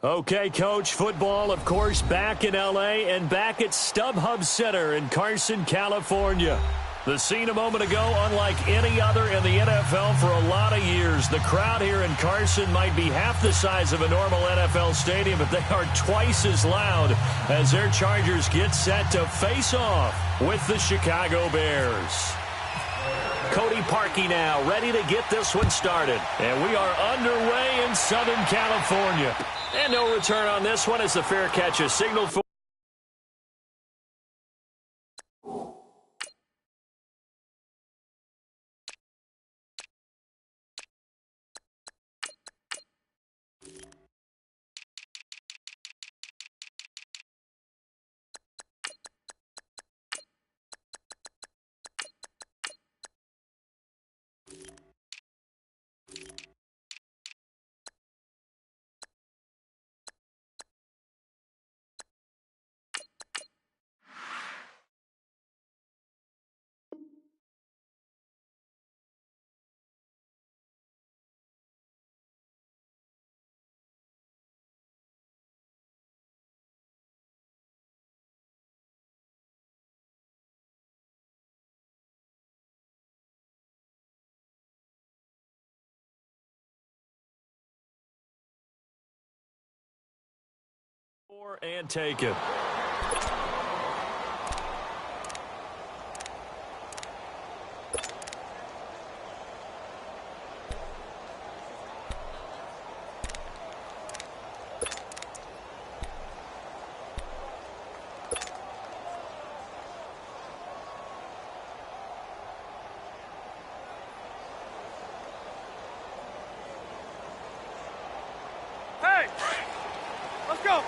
Okay, Coach, football, of course, back in L.A. and back at StubHub Center in Carson, California. The scene a moment ago, unlike any other in the NFL for a lot of years. The crowd here in Carson might be half the size of a normal NFL stadium, but they are twice as loud as their Chargers get set to face off with the Chicago Bears. Cody Parkey now, ready to get this one started. And we are underway in Southern California. And no return on this one as the fair catch is signaled for. And take it. Hey, let's go.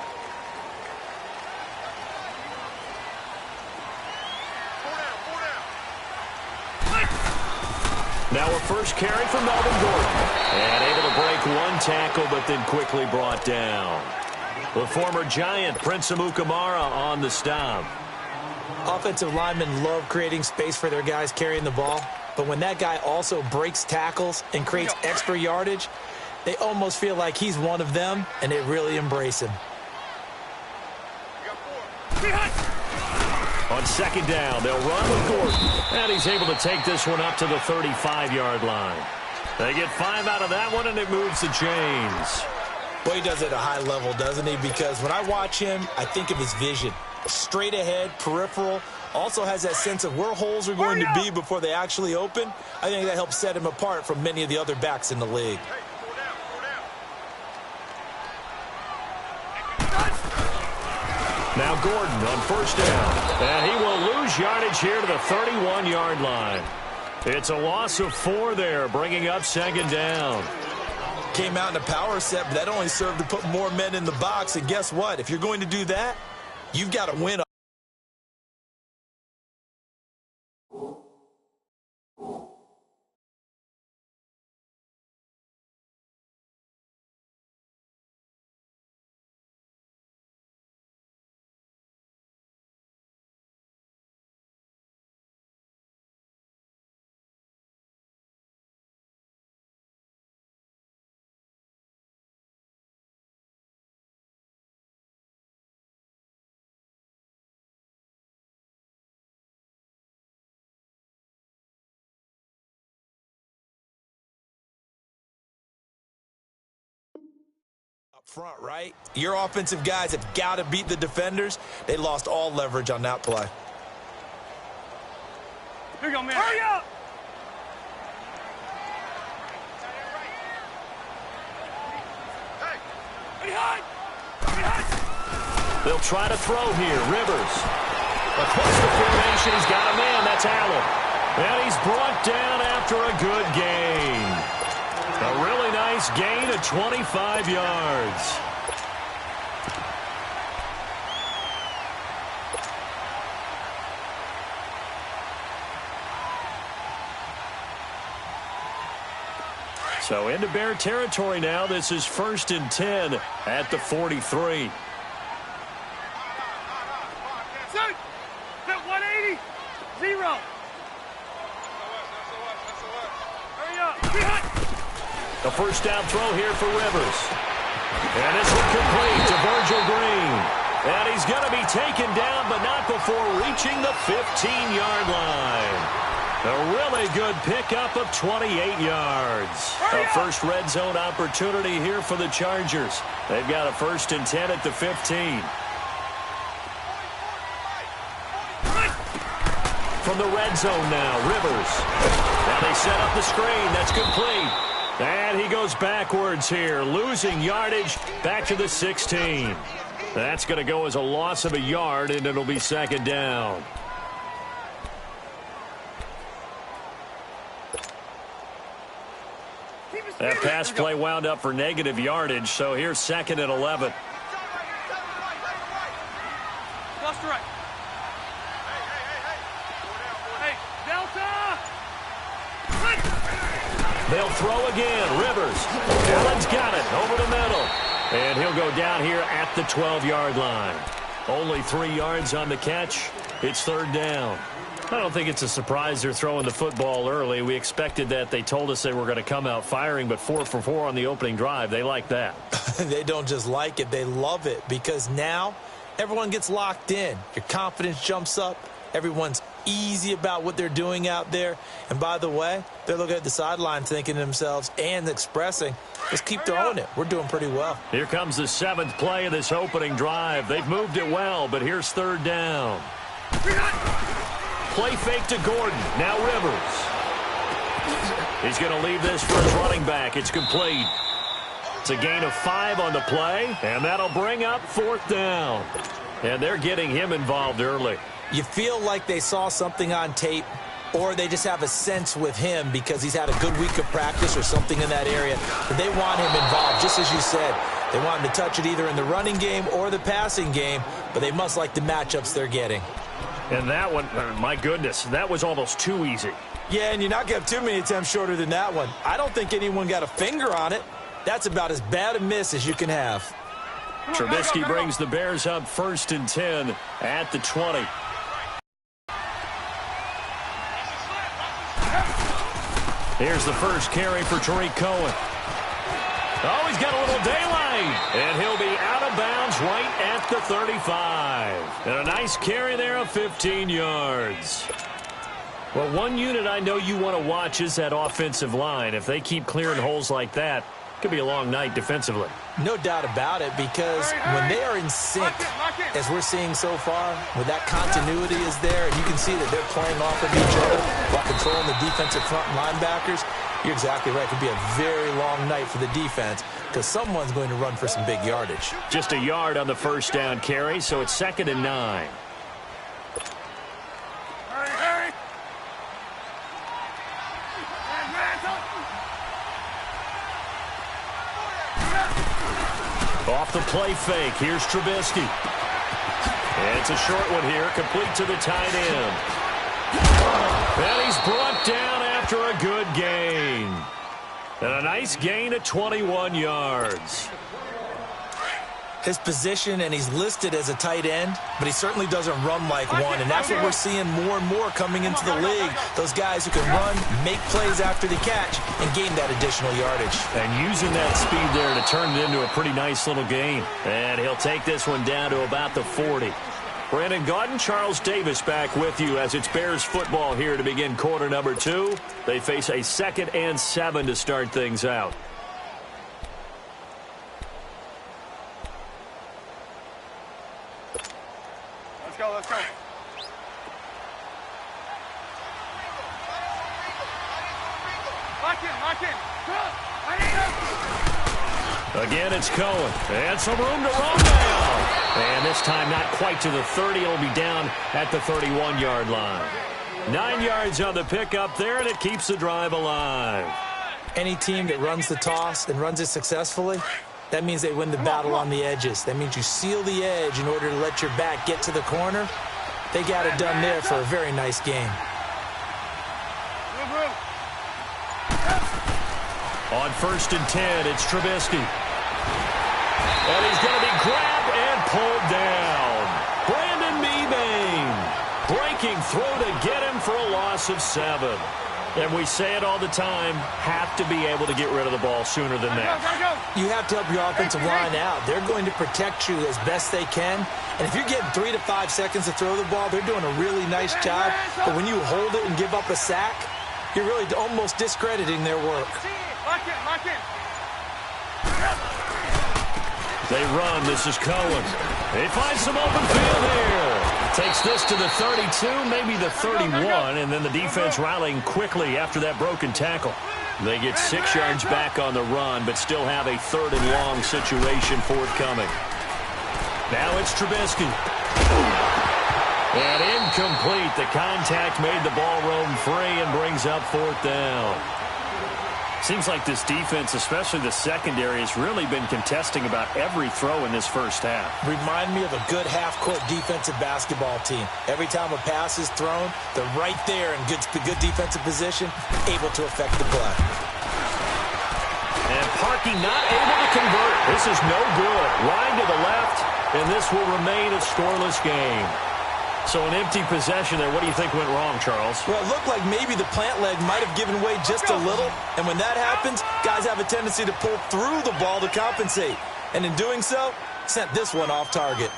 Now a first carry from Melvin Gordon. And able to break one tackle, but then quickly brought down. The former Giant, Prince Amukamara, on the stop. Offensive linemen love creating space for their guys carrying the ball. But when that guy also breaks tackles and creates extra yardage, they almost feel like he's one of them, and they really embrace him. On second down, they'll run with Gordon. And he's able to take this one up to the 35-yard line. They get 5 out of that one, and it moves the chains. Well, he does it at a high level, doesn't he? Because when I watch him, I think of his vision. Straight ahead, peripheral. Also has that sense of where holes are going to be before they actually open. I think that helps set him apart from many of the other backs in the league. Now Gordon on first down. And he will lose yardage here to the 31-yard line. It's a loss of 4 there, bringing up second down. Came out in a power set, but that only served to put more men in the box. And guess what? If you're going to do that, you've got to win. Front, right? Your offensive guys have got to beat the defenders. They lost all leverage on that play. Here you go, man. Hurry up! Hey! Behind! Behind! They'll try to throw here. Rivers. Across the formation, he's got a man. That's Allen. And he's brought down after a good gain. A really nice gain of 25 yards. So into Bear territory now. This is 1st and 10 at the 43. Set! Set 180! 0! Hurry up! Behind! The first down throw here for Rivers. And this one complete. taken down, but not before reaching the 15-yard line. A really good pickup of 28 yards. A first red zone opportunity here for the Chargers. They've got a 1st and 10 at the 15. From the red zone now, Rivers. Now they set up the screen. That's complete. And he goes backwards here, losing yardage back to the 16. That's going to go as a loss of a yard, and it'll be 2nd down. That pass play wound up for negative yardage, so here's 2nd and 11. Left to right. Hey, Delta! They'll throw again. Rivers. Allen's got it over the middle. And he'll go down here at the 12-yard line. Only 3 yards on the catch. It's 3rd down. I don't think it's a surprise they're throwing the football early. We expected that. They told us they were going to come out firing, but 4 for 4 on the opening drive. They like that. They don't just like it. They love it because now everyone gets locked in. Your confidence jumps up. Everyone's easy about what they're doing out there. And by the way, they're looking at the sideline thinking to themselves and expressing, let's keep throwing it. We're doing pretty well. Here comes the 7th play of this opening drive. They've moved it well, but here's 3rd down. Play fake to Gordon. Now Rivers. He's going to leave this for his running back. It's complete. It's a gain of 5 on the play, and that'll bring up 4th down. And they're getting him involved early. You feel like they saw something on tape, or they just have a sense with him because he's had a good week of practice or something in that area. But they want him involved, just as you said. They want him to touch it either in the running game or the passing game, but they must like the matchups they're getting. And that one, my goodness, that was almost too easy. Yeah, and you're not going to have too many attempts shorter than that one. I don't think anyone got a finger on it. That's about as bad a miss as you can have. Trubisky brings the Bears up 1st and 10 at the 20. Here's the first carry for Tariq Cohen. Oh, he's got a little daylight. And he'll be out of bounds right at the 35. And a nice carry there of 15 yards. Well, one unit I know you want to watch is that offensive line. If they keep clearing holes like that, it could be a long night defensively. No doubt about it, because when they are in sync, as we're seeing so far, when that continuity is there, and you can see that they're playing off of each other while controlling the defensive front linebackers, you're exactly right. It could be a very long night for the defense because someone's going to run for some big yardage. Just a yard on the 1st down carry, so it's 2nd and 9. Hurry! Off the play fake, here's Trubisky. And it's a short one here, complete to the tight end. And he's brought down after a good gain. And a nice gain of 21 yards. His position, and he's listed as a tight end, but he certainly doesn't run like one, and that's what we're seeing more and more coming into the league. Those guys who can run, make plays after the catch, and gain that additional yardage. And using that speed there to turn it into a pretty nice little gain. And he'll take this one down to about the 40. Brandon Gaudin, Charles Davis back with you as it's Bears football here to begin quarter number 2. They face a 2nd and 7 to start things out. Let's go. Lock in. Again, it's Cohen. And some room to run now. And this time not quite to the 30. It'll be down at the 31-yard line. 9 yards on the pickup there, and it keeps the drive alive. Any team that runs the toss and runs it successfully, that means they win the battle on the edges. That means you seal the edge in order to let your back get to the corner. They got it done there for a very nice game. On 1st and 10, it's Trubisky. And he's going to be grabbed and pulled down. Brandon Mebane breaking through to get him for a loss of 7. And we say it all the time, have to be able to get rid of the ball sooner than that. You have to help your offensive line out. They're going to protect you as best they can. And if you're getting 3 to 5 seconds to throw the ball, they're doing a really nice job. But when you hold it and give up a sack, you're really almost discrediting their work. They run. This is Cohen. They find some open field here. Takes this to the 32, maybe the 31, and then the defense rallying quickly after that broken tackle. They get 6 yards back on the run, but still have a 3rd and long situation forthcoming. Now it's Trubisky. And incomplete. The contact made the ball roam free and brings up 4th down. Seems like this defense, especially the secondary, has really been contesting about every throw in this first half. Remind me of a good half-court defensive basketball team. Every time a pass is thrown, they're right there in good defensive position, able to affect the play. And Parkey not able to convert. This is no good. Line to the left, and this will remain a scoreless game. So an empty possession there. What do you think went wrong, Charles? Well, it looked like maybe the plant leg might have given way just a little. And when that happens, guys have a tendency to pull through the ball to compensate. And in doing so, sent this one off target.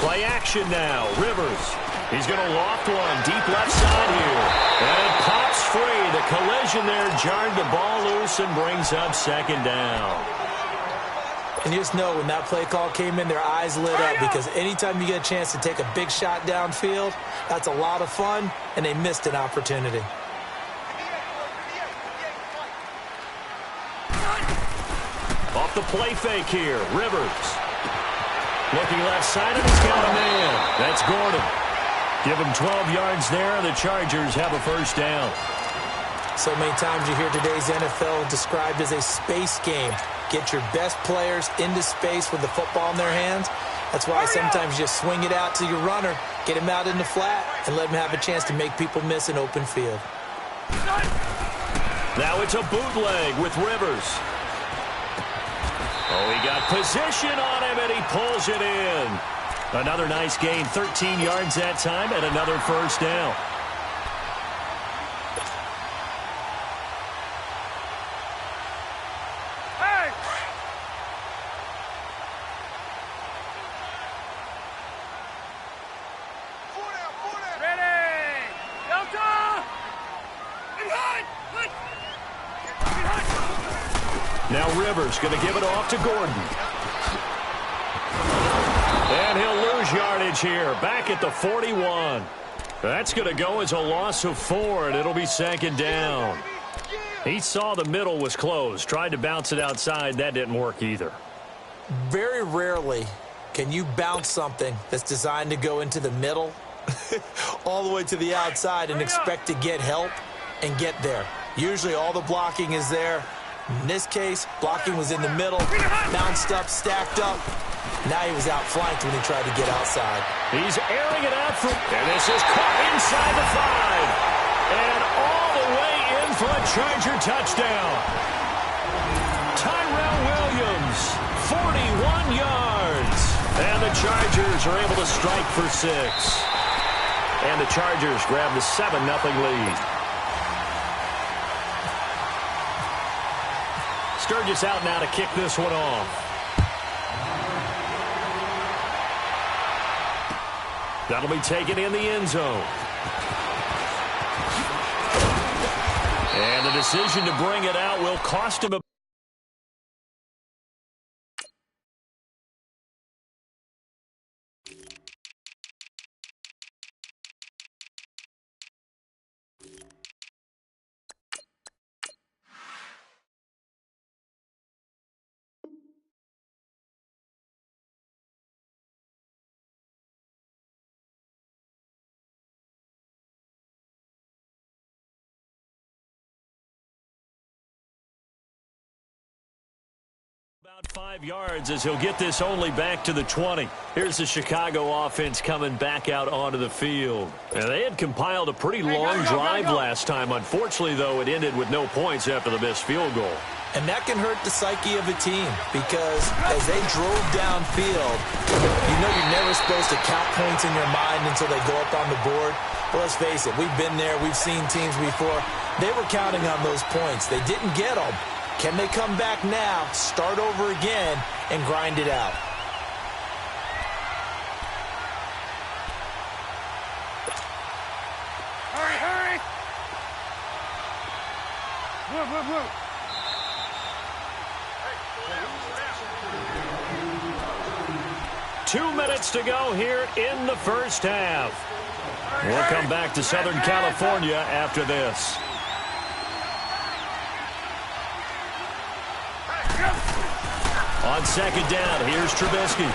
Play action now. Rivers. He's going to loft one deep left side here. And it pops free. The collision there jarred the ball loose and brings up 2nd down. And you just know when that play call came in, their eyes lit up, because anytime you get a chance to take a big shot downfield, that's a lot of fun, and they missed an opportunity. Off the play fake here, Rivers. Looking left side, and he's got a man. That's Gordon. Give him 12 yards there. The Chargers have a 1st down. So many times you hear today's NFL described as a space game. Get your best players into space with the football in their hands. That's why sometimes you just swing it out to your runner, get him out in the flat, and let him have a chance to make people miss an open field. Now it's a bootleg with Rivers. Oh, he got position on him, and he pulls it in. Another nice gain, 13 yards that time, and another 1st down. Now Rivers going to give it off to Gordon. And he'll lose yardage here. Back at the 41. That's going to go as a loss of 4, and it'll be 2nd down. He saw the middle was closed. Tried to bounce it outside. That didn't work either. Very rarely can you bounce something that's designed to go into the middle all the way to the outside and expect to get help and get there. Usually all the blocking is there. In this case, blocking was in the middle, bounced up, stacked up. Now he was outflanked when he tried to get outside. He's airing it out for, and this is caught inside the 5. And all the way in for a Charger touchdown. Tyrell Williams, 41 yards. And the Chargers are able to strike for 6. And the Chargers grab the 7-0 lead. Sturgis out now to kick this one off. That'll be taken in the end zone. And the decision to bring it out will cost him a... About 5 yards as he'll get this only back to the 20. Here's the Chicago offense coming back out onto the field. Now, they had compiled a pretty long drive last time. Unfortunately, though, it ended with no points after the missed field goal. And that can hurt the psyche of a team because as they drove downfield, you know you're never supposed to count points in your mind until they go up on the board. But let's face it, we've been there. We've seen teams before. They were counting on those points. They didn't get them. Can they come back now, start over again, and grind it out? Hurry, hurry! Move, move, move! 2 minutes to go here in the first half. We'll come back to Southern California after this. On second down, here's Trubisky.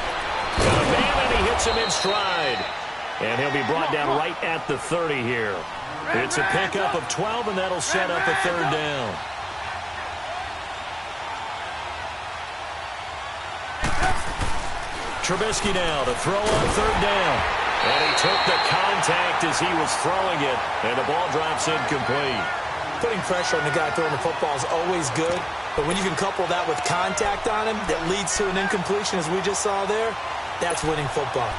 Got a man, and he hits him in stride. And he'll be brought down right at the 30 here. It's a pickup of 12, and that'll set up a third down. Trubisky now to throw on third down. And he took the contact as he was throwing it, and the ball drops incomplete. Putting pressure on the guy throwing the football is always good, but when you can couple that with contact on him that leads to an incompletion, as we just saw there, that's winning football.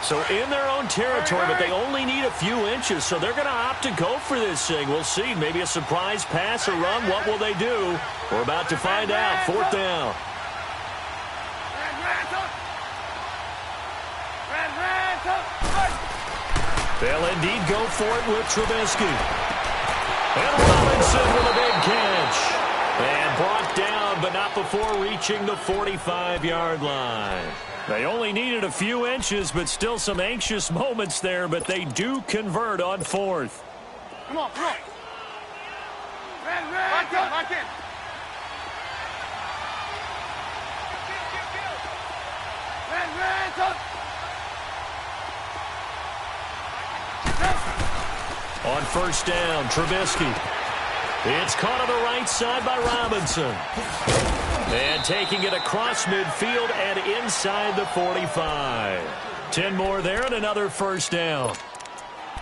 So in their own territory, but they only need a few inches, so they're going to opt to go for this thing. We'll see. Maybe a surprise pass or run. What will they do? We're about to find out. Fourth down. They'll indeed go for it with Trubisky. And Robinson with a big catch. And brought down, but not before reaching the 45-yard line. They only needed a few inches, but still some anxious moments there, but they do convert on fourth. Come on, come on. Lock in, lock in. On first down, Trubisky. It's caught on the right side by Robinson. And taking it across midfield and inside the 45. 10 more there and another first down.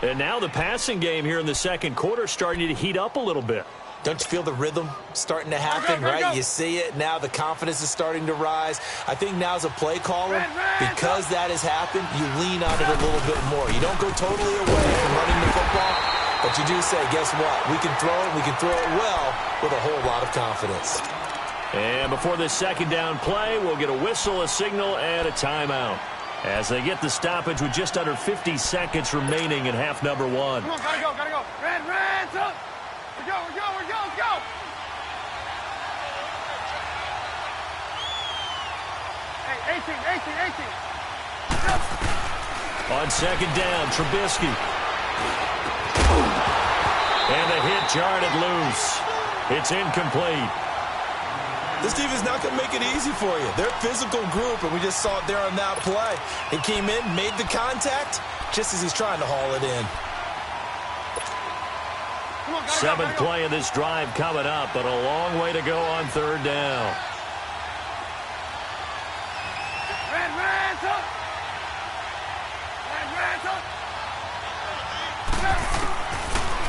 And now the passing game here in the second quarter starting to heat up a little bit. Don't you feel the rhythm starting to happen, right? You see it now. The confidence is starting to rise. I think now's a play caller. Because that has happened, you lean on it a little bit more. You don't go totally away from running the football, but you do say, guess what? We can throw it. We can throw it well with a whole lot of confidence. And before this second down play, we'll get a whistle, a signal, and a timeout. As they get the stoppage with just under 50 seconds remaining in half number one. Come on, gotta go, gotta go. Red, up. We go, let's go. Hey, 18. On second down, Trubisky. And the hit jarred it loose. It's incomplete. This defense is not going to make it easy for you. They're a physical group, and we just saw it there on that play. He came in, made the contact, just as he's trying to haul it in. Seventh play of this drive coming up, but a long way to go on third down.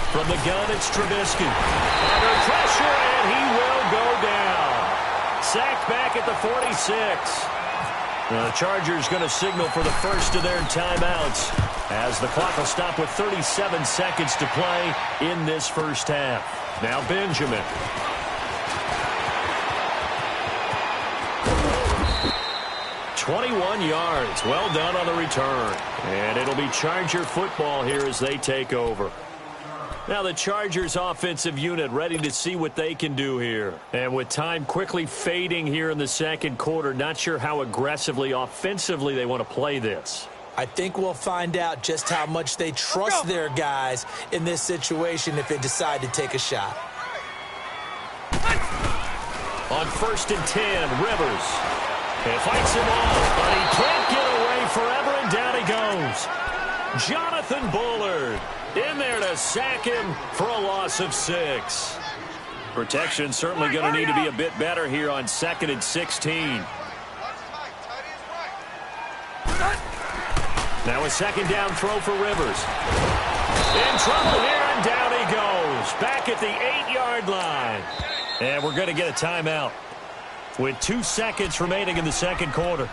From the gun, it's Trubisky. Under pressure, and he will go down. Sacked back at the 46. The Chargers going to signal for the first of their timeouts as the clock will stop with 37 seconds to play in this first half. Now Benjamin. "21 yards. Well done on the return. And it'll be Charger football here as they take over. Now the Chargers offensive unit ready to see what they can do here. And with time quickly fading here in the second quarter, not sure how aggressively offensively they want to play this. I think we'll find out just how much they trust their guys in this situation if they decide to take a shot. On 1st and 10, Rivers. He fights him off, but he can't get away forever, and down he goes. Jonathan Bullard in there to sack him for a loss of 6. Protection certainly going to need to be a bit better here on 2nd and 16. Now a second down throw for Rivers. In trouble here, and down he goes. goes. Back at the 8-yard line. And we're going to get a timeout with 2 seconds remaining in the second quarter.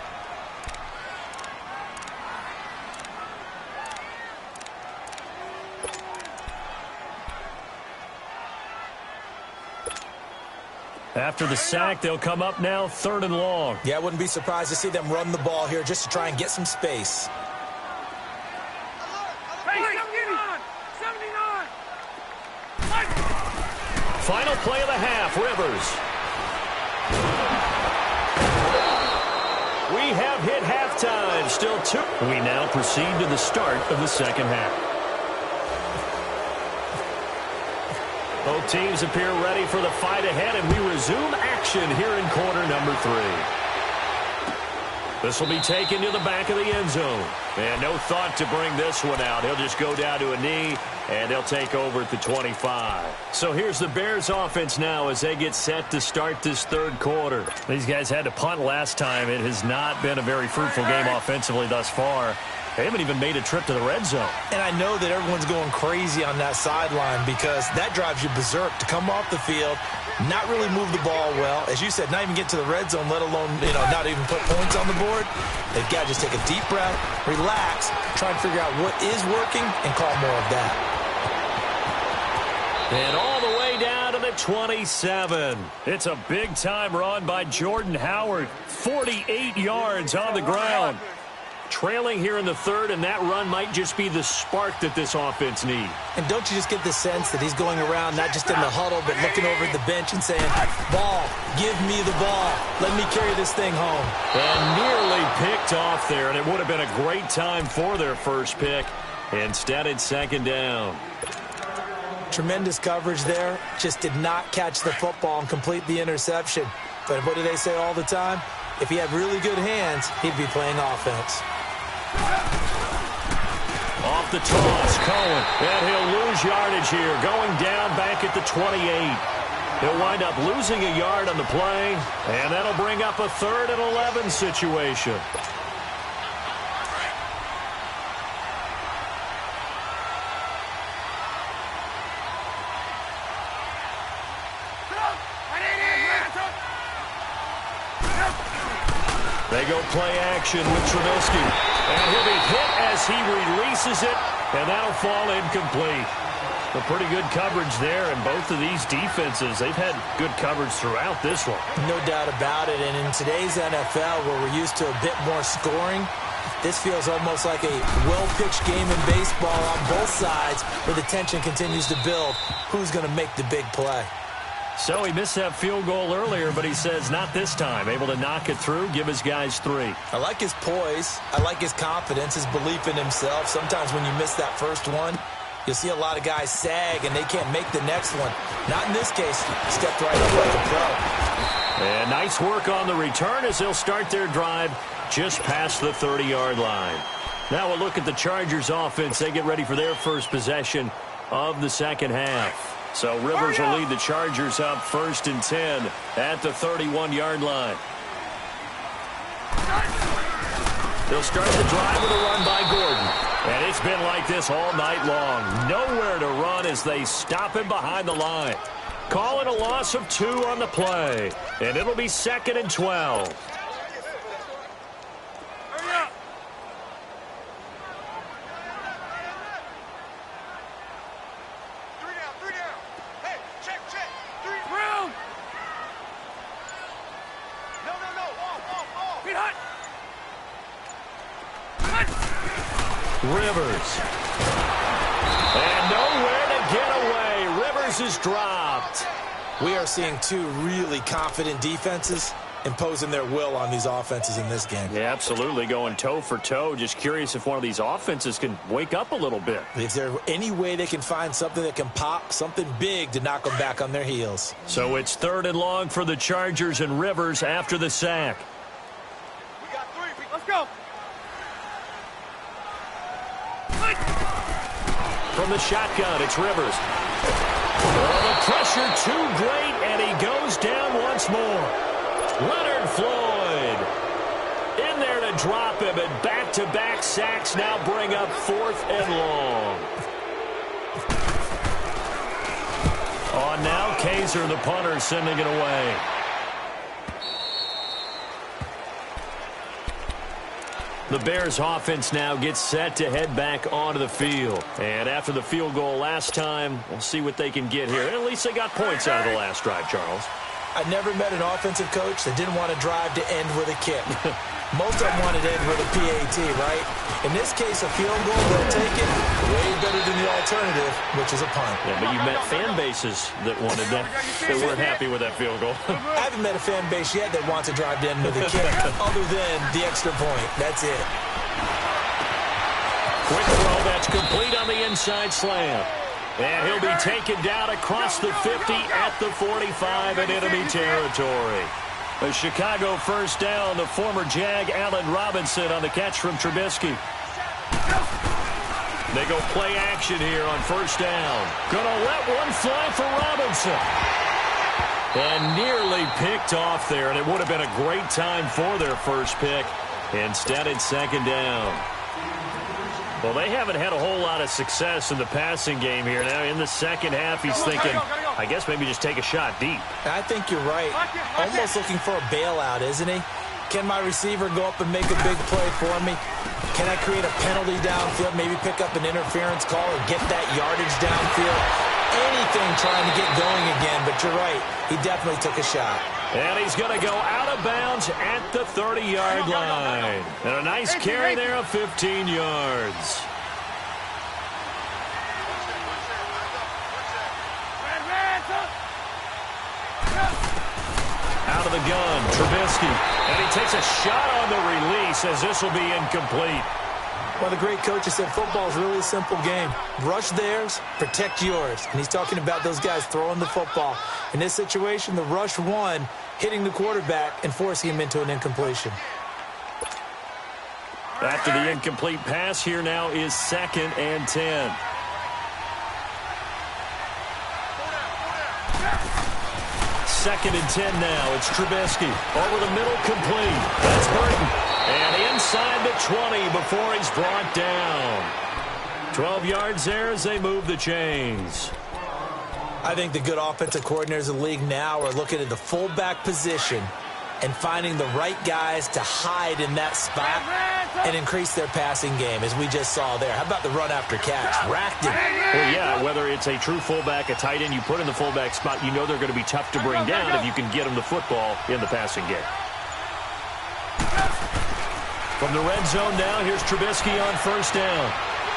After the sack, they'll come up now 3rd and long. Yeah, I wouldn't be surprised to see them run the ball here just to try and get some space. Final play of the half, Rivers. We have hit halftime. Still 2. We now proceed to the start of the second half. Both teams appear ready for the fight ahead, and we resume action here in quarter number 3. This will be taken to the back of the end zone. And no thought to bring this one out. He'll just go down to a knee, and they'll take over at the 25. So here's the Bears offense now as they get set to start this third quarter. These guys had to punt last time. It has not been a very fruitful game offensively thus far. They haven't even made a trip to the red zone. And I know that everyone's going crazy on that sideline because that drives you berserk to come off the field, not really move the ball well. As you said, not even get to the red zone, let alone, not even put points on the board. They've got to just take a deep breath, relax, try and figure out what is working, and call more of that. And all the way down to the 27. It's a big-time run by Jordan Howard. 48 yards on the ground. Trailing here in the third, and that run might just be the spark that this offense needs. And don't you just get the sense that he's going around, not just in the huddle, but looking over at the bench and saying, ball, give me the ball. Let me carry this thing home. And nearly picked off there, and it would have been a great time for their first pick. Instead, it's second down. Tremendous coverage there. Just did not catch the football and complete the interception. But what do they say all the time? If he had really good hands, he'd be playing offense. Off the toss, Cohen, and he'll lose yardage here, going down back at the 28. He'll wind up losing a yard on the play, and that'll bring up a 3rd and 11 situation. They go play action with Trubisky. And he'll be hit as he releases it, and that'll fall incomplete. A pretty good coverage there, and both of these defenses, they've had good coverage throughout this one. No doubt about it, and in today's NFL, where we're used to a bit more scoring, this feels almost like a well-pitched game in baseball on both sides, where the tension continues to build. Who's going to make the big play? So he missed that field goal earlier, but he says not this time. Able to knock it through, give his guys 3. I like his poise. I like his confidence, his belief in himself. Sometimes when you miss that first one, you'll see a lot of guys sag and they can't make the next one. Not in this case. Stepped right up like a pro. And nice work on the return as they'll start their drive just past the 30-yard line. Now we'll look at the Chargers offense. They get ready for their first possession of the second half. So Rivers will lead the Chargers up 1st and 10 at the 31-yard line. They'll start the drive with a run by Gordon. And it's been like this all night long. Nowhere to run as they stop him behind the line. Call it a loss of 2 on the play. And it'll be 2nd and 12. Rivers. And nowhere to get away. Rivers is dropped. We are seeing 2 really confident defenses imposing their will on these offenses in this game. Yeah, absolutely. Going toe for toe. Just curious if one of these offenses can wake up a little bit. Is there any way they can find something that can pop, something big to knock them back on their heels? So it's 3rd and long for the Chargers and Rivers after the sack. We got 3. Let's go. From the shotgun, it's Rivers. Oh, the pressure too great, and he goes down once more. Leonard Floyd in there to drop him, and back-to-back sacks now bring up 4th and long. On now, Kaiser, the punter, sending it away. The Bears offense now gets set to head back onto the field. And after the field goal last time, we'll see what they can get here. At least they got points out of the last drive, Charles. I never met an offensive coach that didn't want to drive to end with a kick. Most of them wanted to end with a PAT, right? In this case, a field goal, they'll take it way better than the alternative, which is a punt. Yeah, but you met fan bases that wanted that weren't happy with that field goal. I haven't met a fan base yet that wants to drive to end with a kick other than the extra point. That's it. Quick throw that's complete on the inside slam. And he'll be taken down across the 50 at the 45 in enemy territory. A Chicago first down, the former Jag Allen Robinson on the catch from Trubisky. They go play action here on first down. Gonna let one fly for Robinson. And nearly picked off there, and it would have been a great time for their first pick. Instead, it's second down. Well, they haven't had a whole lot of success in the passing game here. Now, in the second half, he's thinking, I guess maybe just take a shot deep. I think you're right. Almost looking for a bailout, isn't he? Can my receiver go up and make a big play for me? Can I create a penalty downfield, maybe pick up an interference call or get that yardage downfield? Anything trying to get going again, but you're right. He definitely took a shot. And he's going to go out of bounds at the 30-yard line. And a nice carry there of 15 yards. Out of the gun, Trubisky. And he takes a shot on the release as this will be incomplete. Well, the great coach said football is really a simple game. Rush theirs, protect yours. And he's talking about those guys throwing the football. In this situation, the rush won, hitting the quarterback and forcing him into an incompletion. After the incomplete pass, here now is 2nd and 10. Second and 10 now. It's Trubisky. Over the middle, complete. That's Burton. And inside the 20 before he's brought down. 12 yards there as they move the chains. I think the good offensive coordinators in the league now are looking at the fullback position and finding the right guys to hide in that spot and increase their passing game, as we just saw there. How about the run after catch? Racked him. Well, yeah, whether it's a true fullback, a tight end, you put in the fullback spot, you know they're going to be tough to bring down if you can get them the football in the passing game. From the red zone now, here's Trubisky on first down.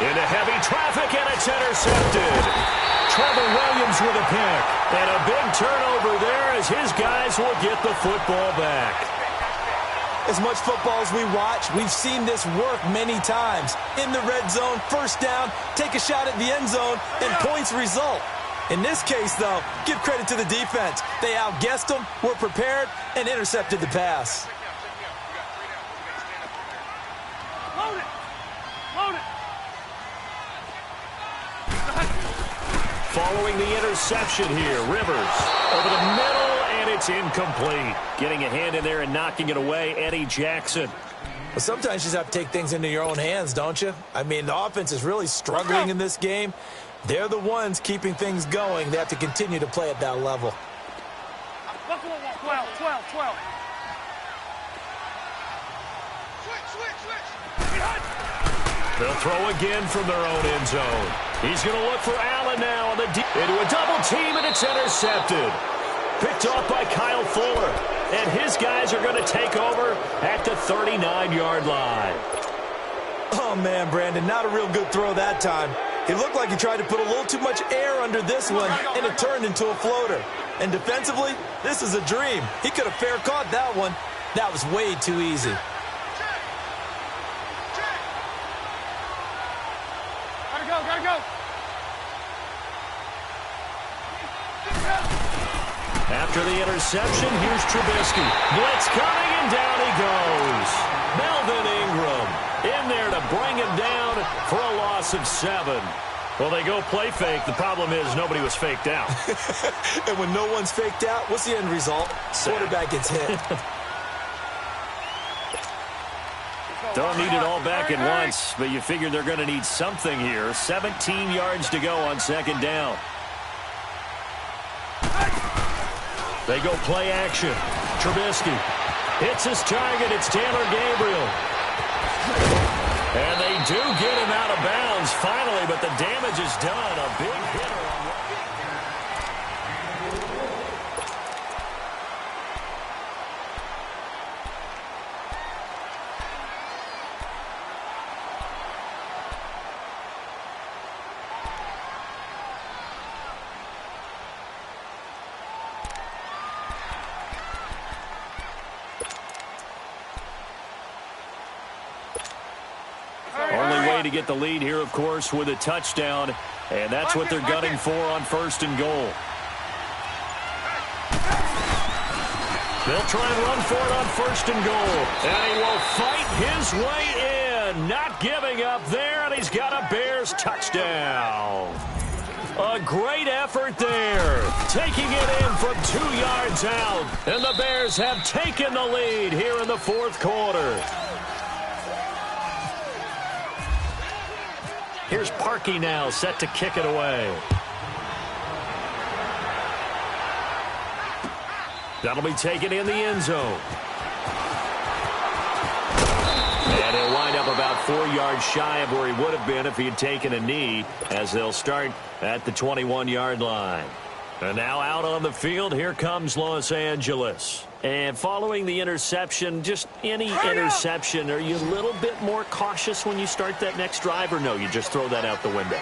Into heavy traffic, and it's intercepted. Trevor Williams with a pick. And a big turnover there as his guys will get the football back. As much football as we watch, we've seen this work many times. In the red zone, first down, take a shot at the end zone, and points result. In this case, though, give credit to the defense. They outguessed them, were prepared, and intercepted the pass. Load it! Load it! Following the interception here, Rivers over the middle, and it's incomplete. Getting a hand in there and knocking it away, Eddie Jackson. Well, sometimes you just have to take things into your own hands, don't you? I mean, the offense is really struggling in this game. They're the ones keeping things going. They have to continue to play at that level. 12. They'll throw again from their own end zone. He's going to look for Allen now on the deep into a double team, and it's intercepted. Picked off by Kyle Fuller, and his guys are going to take over at the 39-yard line. Oh, man, Brandon, not a real good throw that time. It looked like he tried to put a little too much air under this one, and it turned into a floater. And defensively, this is a dream. He could have fair caught that one. That was way too easy. Gotta go. After the interception, here's Trubisky. Blitz coming, and down he goes. Melvin Ingram in there to bring him down for a loss of 7. Well, they go play fake. The problem is nobody was faked out. And when no one's faked out, what's the end result? Quarterback gets hit. Don't need it all back at once, but you figure they're going to need something here. 17 yards to go on second down. They go play action. Trubisky hits his target. It's Taylor Gabriel. And they do get him out of bounds finally, but the damage is done. A big hitter. Only way to get the lead here, of course, with a touchdown, and that's what they're gunning for on 1st and goal. They'll try and run for it on 1st and goal, and he will fight his way in, not giving up there, and he's got a Bears touchdown. A great effort there, taking it in from 2 yards out, and the Bears have taken the lead here in the 4th quarter. Here's Parkey now, set to kick it away. That'll be taken in the end zone. And he'll wind up about 4 yards shy of where he would have been if he had taken a knee, as they'll start at the 21-yard line. And now out on the field, here comes Los Angeles. And following the interception, just any interception, are you a little bit more cautious when you start that next drive, or no, you just throw that out the window?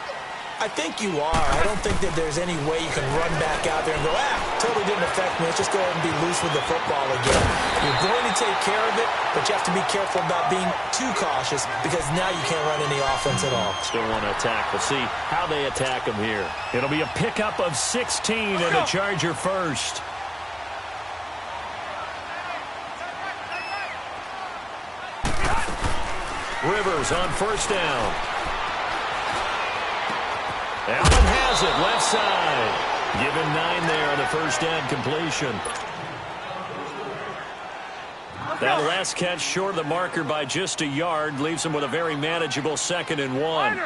I think you are. I don't think that there's any way you can run back out there and go, totally didn't affect me. Let's just go ahead and be loose with the football again. You're going to take care of it, but you have to be careful about being too cautious because now you can't run any offense at all. Still want to attack. We'll see how they attack him here. It'll be a pickup of 16 and a Charger first. Rivers on 1st down. Allen has it, left side. Give him 9 there on the 1st down completion. That last catch short of the marker by just a yard leaves him with a very manageable 2nd and 1.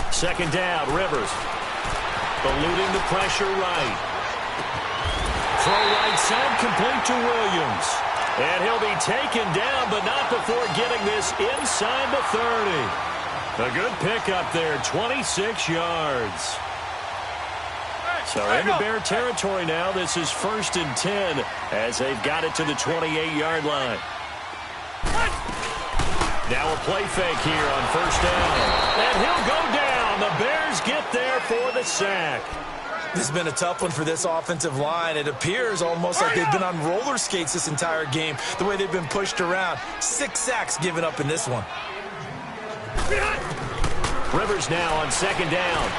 2nd down, Rivers. Eluding the pressure right. Throw right side, complete to Williams. And he'll be taken down, but not before getting this inside the 30. A good pickup there, 26 yards. So into Bear territory now. This is 1st and 10 as they've got it to the 28-yard line. Now a play fake here on 1st down. And he'll go down. The Bears get there for the sack. This has been a tough one for this offensive line. It appears almost like they've been on roller skates this entire game, the way they've been pushed around. 6 sacks given up in this one. Rivers now on 2nd down.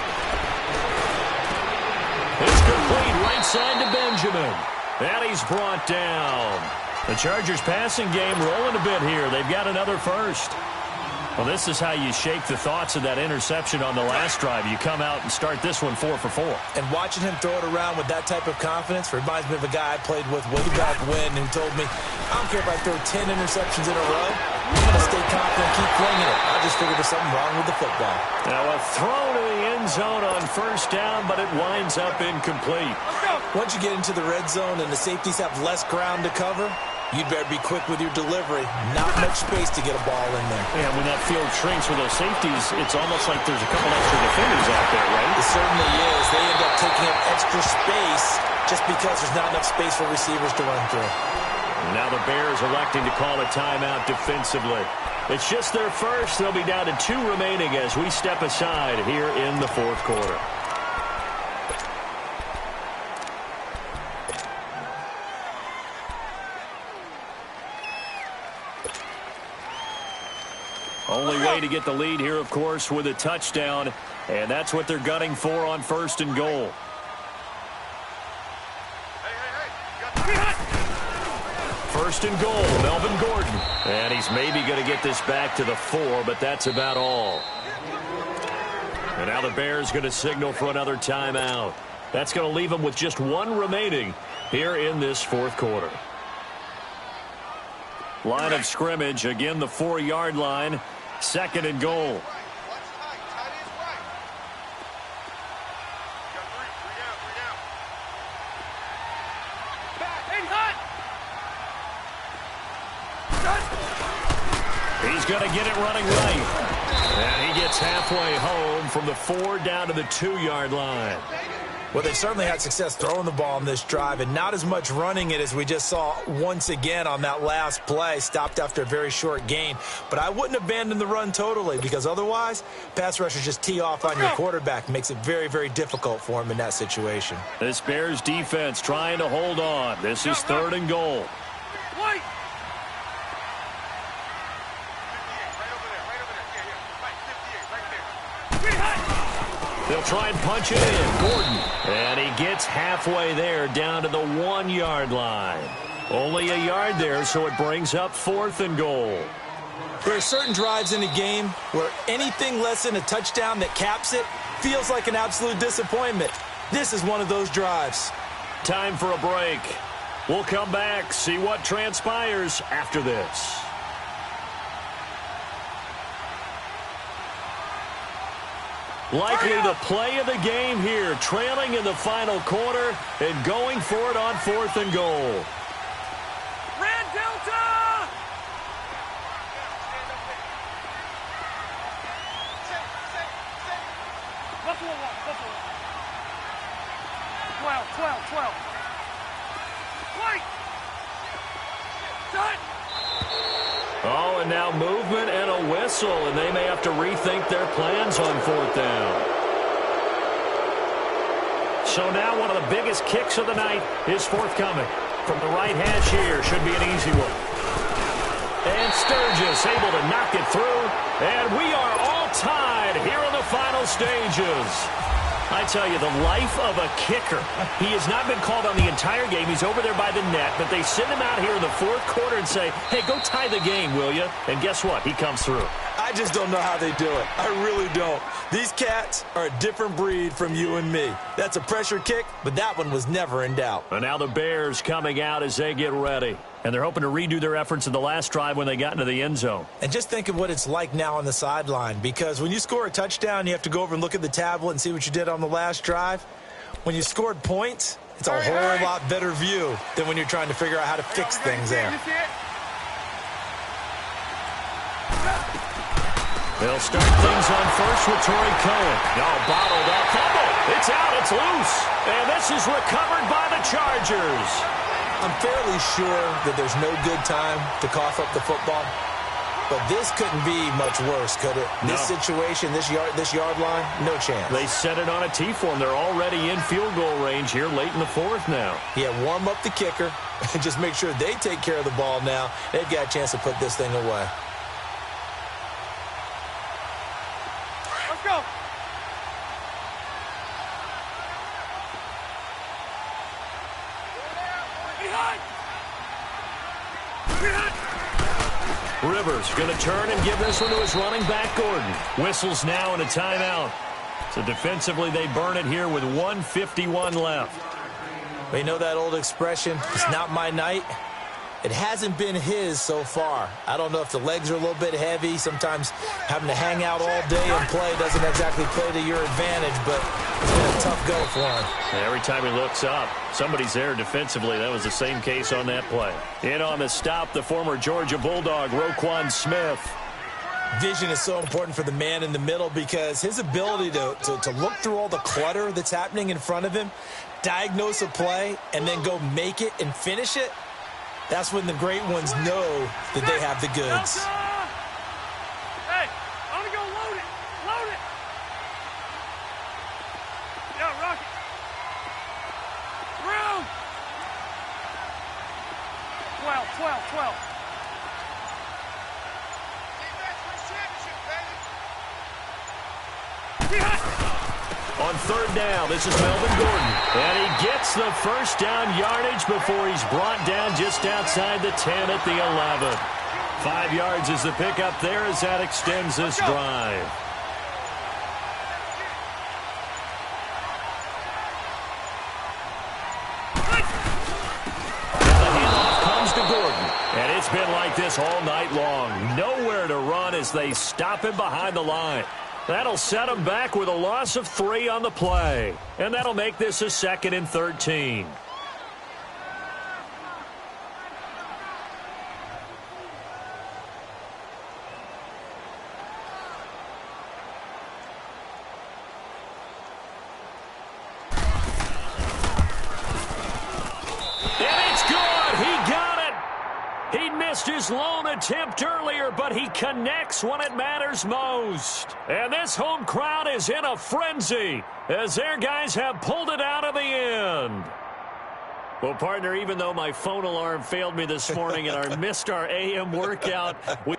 It's complete right side to Benjamin. And he's brought down. The Chargers passing game rolling a bit here. They've got another first. Well, this is how you shake the thoughts of that interception on the last drive. You come out and start this one 4 for 4. And watching him throw it around with that type of confidence reminds me of a guy I played with way back when who told me, I don't care if I throw 10 interceptions in a row. I'm going to stay confident, keep flinging it. I just figured there's something wrong with the football. Now a throw to the end zone on 1st down, but it winds up incomplete. Once you get into the red zone and the safeties have less ground to cover, you'd better be quick with your delivery. Not much space to get a ball in there. Yeah, when that field shrinks with those safeties, it's almost like there's a couple extra defenders out there, right? It certainly is. They end up taking up extra space just because there's not enough space for receivers to run through. Now the Bears electing to call a timeout defensively. It's just their first. They'll be down to 2 remaining as we step aside here in the 4th quarter. Only way to get the lead here, of course, with a touchdown, and that's what they're gunning for on 1st and goal. First and goal, Melvin Gordon. And he's maybe going to get this back to the 4, but that's about all. And now the Bears going to signal for another timeout. That's going to leave them with just 1 remaining here in this 4th quarter. Line of scrimmage, again the 4-yard line. 2nd and goal. He's going to get it running right. And he gets halfway home from the 4 down to the 2-yard line. Well, they certainly had success throwing the ball on this drive and not as much running it as we just saw once again on that last play. Stopped after a very short gain. But I wouldn't abandon the run totally because otherwise, pass rushers just tee off on your quarterback. Makes it very, very difficult for him in that situation. This Bears defense trying to hold on. This is 3rd and goal. They'll try and punch it in. Gordon. And he gets halfway there down to the 1-yard line. Only a yard there, so it brings up 4th and goal. There are certain drives in the game where anything less than a touchdown that caps it feels like an absolute disappointment. This is one of those drives. Time for a break. We'll come back, see what transpires after this. Likely the play of the game here, trailing in the final quarter and going for it on 4th and goal. Red Delta! Buffalo 1, Buffalo 12. Wait! Done! Oh, and now movement and a whistle, and they may have to rethink their plans on 4th down. So now one of the biggest kicks of the night is forthcoming. From the right hash here, should be an easy one. And Sturgis able to knock it through, and we are all tied here in the final stages. I tell you, the life of a kicker. He has not been called on the entire game. He's over there by the net, but they send him out here in the 4th quarter and say, hey, go tie the game, will you? And guess what? He comes through. I just don't know how they do it. I really don't. These cats are a different breed from you and me. That's a pressure kick, but that one was never in doubt. And now the Bears coming out as they get ready. And they're hoping to redo their efforts in the last drive when they got into the end zone. And just think of what it's like now on the sideline, because when you score a touchdown, you have to go over and look at the tablet and see what you did on the last drive. When you scored points, it's a whole lot better view than when you're trying to figure out how to fix things there. They'll start things on first with Torrey Cohen. No, bottled up. Fumble. It's out. It's loose. And this is recovered by the Chargers. I'm fairly sure that there's no good time to cough up the football, but this couldn't be much worse, could it? No. This situation, this yard line, no chance. They set it on a T-form. They're already in field goal range here late in the 4th now. Yeah, warm up the kicker and just make sure they take care of the ball now. They've got a chance to put this thing away. Let's go! Rivers going to turn and give this one to his running back, Gordon. Whistles now and a timeout. So defensively, they burn it here with 1:51 left. Well, you know that old expression, it's not my night? It hasn't been his so far. I don't know if the legs are a little bit heavy. Sometimes having to hang out all day and play doesn't exactly play to your advantage, but it's been a tough go for him. And every time he looks up, somebody's there defensively. That was the same case on that play. In on the stop, the former Georgia Bulldog, Roquan Smith. Vision is so important for the man in the middle because his ability to look through all the clutter that's happening in front of him, diagnose a play, and then go make it and finish it, that's when the great ones know that they have the goods. Hey, I'm gonna go load it. Load it. Yeah, rock it. Room. 12. On 3rd down, this is Melvin Gordon. And he gets the first down yardage before he's brought down just outside the 10 at the 11. 5 yards is the pickup there as that extends this drive. The handoff comes to Gordon. And it's been like this all night long. Nowhere to run as they stop him behind the line. That'll set him back with a loss of 3 on the play. And that'll make this a 2nd and 13. missed his lone attempt earlier, but he connects when it matters most. And this home crowd is in a frenzy as their guys have pulled it out of the end. Well, partner, even though my phone alarm failed me this morning and I missed our AM workout, we